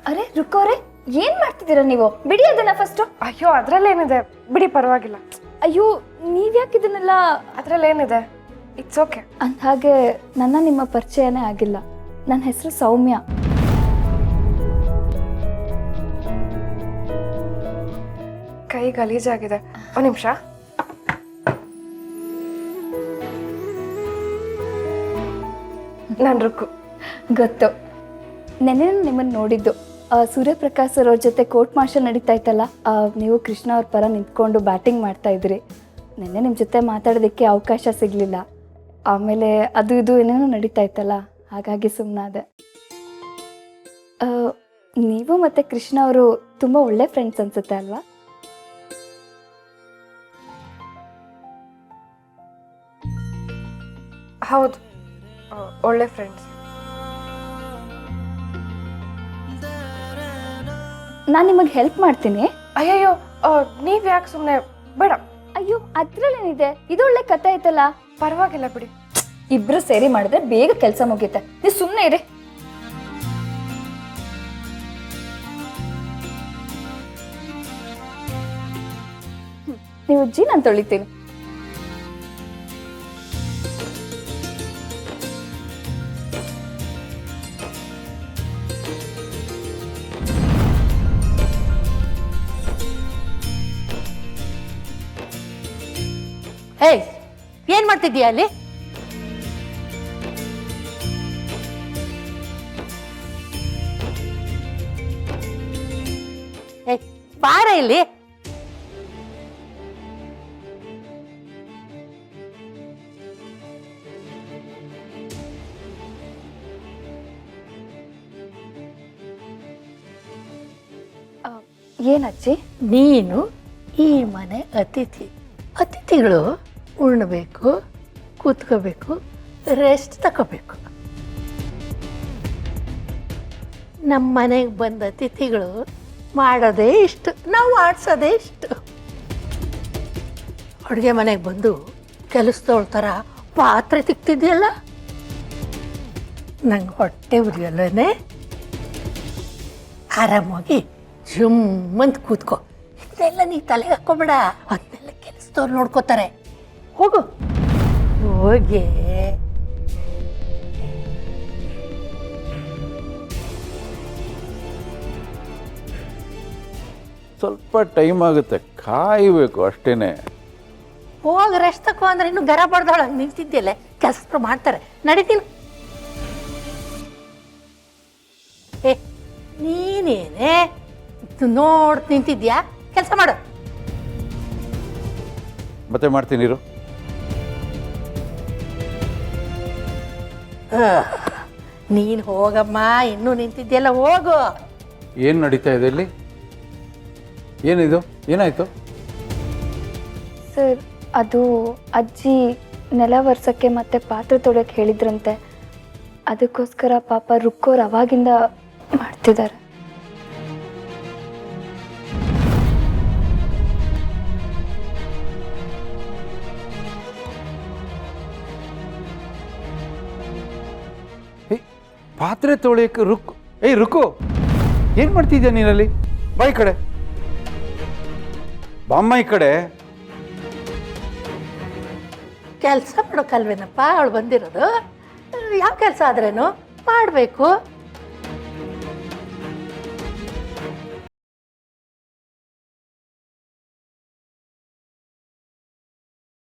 ಅರೆ ರುಕೋರೆ, ಏನ್ ಮಾಡ್ತಿದ್ದೀರಾ ನೀವು? ಬಿಡಿ ಅದನ್ನ ಫಸ್ಟು. ಅಯ್ಯೋ ಅದ್ರಲ್ಲೇನಿದೆ ಬಿಡಿ, ಪರವಾಗಿಲ್ಲ. ಅಯ್ಯೋ ನೀವ್ಯಾಕೆ ಇದನ್ನೆಲ್ಲ? ಅದ್ರಲ್ಲೇನಿದೆ, ಇಟ್ಸ್ ಓಕೆ. ಅಂದ್ಹಾಗೆ ನಿಮ್ಮ ಪರಿಚಯನೇ ಆಗಿಲ್ಲ. ನನ್ನ ಹೆಸರು ಸೌಮ್ಯ. ಕೈ ಗಲೀಜಾಗಿದೆ, ಒಂದು ನಿಮಿಷ. ನಾನು ರುಕ್ಕು. ಗೊತ್ತು, ನೆನ್ನೆ ನಿಮ್ಮನ್ನು ನೋಡಿದ್ದು. ಸೂರ್ಯಪ್ರಕಾಶ್ ಸರ್ ಅವ್ರ ಜೊತೆ ಕೋರ್ಟ್ ಮಾರ್ಷಲ್ ನಡೀತಾ ಇತ್ತಲ್ಲ, ನೀವು ಕೃಷ್ಣ ಅವ್ರ ಪರ ನಿಂತ್ಕೊಂಡು ಬ್ಯಾಟಿಂಗ್ ಮಾಡ್ತಾ ಇದ್ರಿ. ನೆನ್ನೆ ನಿಮ್ಮ ಜೊತೆ ಮಾತಾಡೋದಕ್ಕೆ ಅವಕಾಶ ಸಿಗಲಿಲ್ಲ. ಆಮೇಲೆ ಅದು ಇದು ಏನೇನೋ ನಡೀತಾ ಇತ್ತಲ್ಲ, ಹಾಗಾಗಿ ಸುಮ್ಮನಾದೆ. ನೀವು ಮತ್ತು ಕೃಷ್ಣ ಅವರು ತುಂಬ ಒಳ್ಳೆ ಫ್ರೆಂಡ್ಸ್ ಅನ್ಸುತ್ತೆ ಅಲ್ವಾ? ಹೌದು, ಒಳ್ಳೆ ಫ್ರೆಂಡ್ಸ್. ನಾನು ನಿಮಗೆ ಹೆಲ್ಪ್ ಮಾಡ್ತೀನಿ. ಅಯ್ಯಯ್ಯೋ, ನೀವ್ ಯಾಕೆ ಸುಮ್ಮನೆ? ಬೇಡ. ಅಯ್ಯೋ ಅದ್ರಲ್ಲೇನಿದೆ, ಇದು ಒಳ್ಳೆ ಕತೆ ಆಯ್ತಲ್ಲ. ಪರವಾಗಿಲ್ಲ ಬಿಡಿ. ಇಬ್ರು ಸೇರಿ ಮಾಡಿದ್ರೆ ಬೇಗ ಕೆಲಸ ಮುಗಿಯುತ್ತೆ. ನೀವು ಸುಮ್ಮನೆ ಇರಿ. ನೀವು ಅಜ್ಜಿ, ನಾನು ತೊಳಿತೀನಿ. ಏಯ್, ಏನ್ ಮಾಡ್ತಿದ್ದೀಯ ಅಲ್ಲಿ? ಏಯ್, ಬಾರ ಇಲ್ಲಿ. ಏನಜ್ಜಿ? ನೀನು ಈ ಮನೆ ಅತಿಥಿ. ಅತಿಥಿಗಳು ಉಣ್ಬೇಕು, ಕೂತ್ಕೋಬೇಕು, ರೆಸ್ಟ್ ತಗೋಬೇಕು. ನಮ್ಮ ಮನೆಗೆ ಬಂದ ಅತಿಥಿಗಳು ಮಾಡೋದೇ ಇಷ್ಟು, ನಾವು ಆಡ್ಸೋದೇ ಇಷ್ಟು. ಅಡುಗೆ ಮನೆಗೆ ಬಂದು ಕೆಲಸದವಳ ಥರ ಪಾತ್ರೆ ತಿಕ್ತಿದ್ಯಲ್ಲ, ನಂಗೆ ಹೊಟ್ಟೆ ಉರಿಯಲ್ಲೇ. ಆರಾಮಾಗಿ ಜುಮ್ಮಂತ ಕೂತ್ಕೋ. ಇದನ್ನೆಲ್ಲ ನೀ ತಲೆಗೆ ಹಾಕೋಬೇಡ, ಅದನ್ನೆಲ್ಲ ಕೆಲಸದವ್ರು ನೋಡ್ಕೋತಾರೆ. ಹೋಗು, ಹೋಗಿ. ಸ್ವಲ್ಪ ಟೈಮ್ ಆಗುತ್ತೆ, ಕಾಯಬೇಕು ಅಷ್ಟೇನೆ. ಹೋಗಿ ರೆಸ್ಟ್ ತಕೋ ಅಂದ್ರೆ ಇನ್ನು ಗರ ಬಡ್ದೊಳಗೆ ನಿಂತಿದ್ಯಲ್ಲ, ಕೆಲಸರು ಮಾಡ್ತಾರೆ. ನಡೀತೀನಿ. ಏ, ನೀನೇನೆ ನೋಡ್ ನಿಂತಿದ್ಯಾ? ಕೆಲಸ ಮಾಡು. ಮತ್ತೆ ಮಾಡ್ತೀನಿರು. ನೀನು ಹೋಗಮ್ಮ, ಇನ್ನೂ ನಿಂತಿದ್ಯಲ್ಲ, ಹೋಗು. ಏನು ನಡೀತಾ ಇದೆ ಇಲ್ಲಿ? ಏನಿದು? ಏನಾಯ್ತು? ಸರ್, ಅದು ಅಜ್ಜಿ ನೆಲ ಒರೆಸೋಕ್ಕೆ ಮತ್ತೆ ಪಾತ್ರೆ ತೊಳೆಯೋಕ್ಕೆ ಹೇಳಿದ್ರಂತೆ. ಅದಕ್ಕೋಸ್ಕರ ಪಾಪ ರುಕ್ಕೋರು ಅವಾಗಿಂದ ಮಾಡ್ತಿದ್ದಾರೆ. ಪಾತ್ರೆ ತೊಳೆಯಕ್ಕೆ ರುಕ್ಕು? ಏಯ್ ರುಕ್ಕು, ಏನು ಮಾಡ್ತಿದ್ಯಾ ನೀನಲ್ಲಿ? ಬಾ ಈ ಕಡೆ, ಬಾಮ್ಮ ಈ ಕಡೆ. ಕೆಲಸ ಮಾಡೋಕ್ಕಲ್ವೇನಪ್ಪ ಅವಳು ಬಂದಿರೋದು? ಯಾವ ಕೆಲಸ ಆದ್ರೇನು ಮಾಡಬೇಕು.